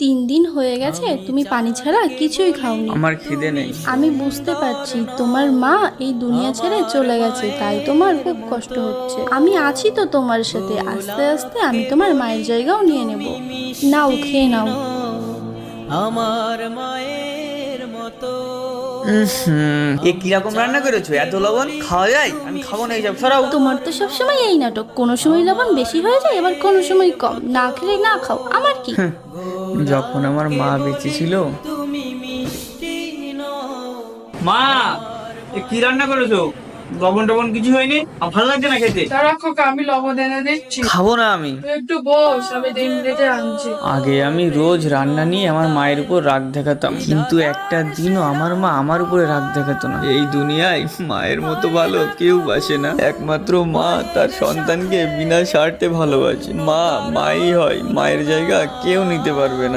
3 দিন হয়ে গেছে তুমি পানি ছাড়া কিছুই খাওনি। আমার খিদে নেই। আমি বুঝতে পারছি তোমার মা এই দুনিয়া ছেড়ে চলে গেছে, তাই তোমার খুব কষ্ট হচ্ছে। আমি আছি তো তোমার সাথে, আস্তে আস্তে আমি তোমার মায়ের জায়গাও নিয়ে নেব। নাও, খেয়ে নাও। আমার মায়ের মতো। এ কিরকম রান্না করেছো? এত লবণ খাওয়া যায়? আমি খাবো না এইসব, সরাও। তোমার তো সবসময় এই নাটক, কোনো সময় লবণ বেশি হয়ে যায়, আবার কোনো সময় কম। না খেলে না খাও, আমার কি। যখন আমার মা বেঁচে ছিল। তুমি মিষ্টি নও। মা, এ কি রান্না করেছো? লবণ টবণ কিছু হয়নি? আমার ভালো লাগছে না খেতে। দাঁড়া খোকা, আমি লবণ এনে দিচ্ছি। খাবো না আমি। তুই একটু বস, আমি ডিম ভেজে আনছি। আগে আমি রোজ রান্না নিয়ে আমার মায়ের উপর রাগ দেখাতাম, কিন্তু একটা দিনও আমার মা আমার উপরে রাগ দেখাতো না। এই দুনিয়ায় মায়ের মতো ভালো কেউ বাসে না। একমাত্র মা তার সন্তানকে বিনা স্বার্থে ভালোবাসে। মা মাই হয়, মায়ের জায়গা কেউ নিতে পারবে না।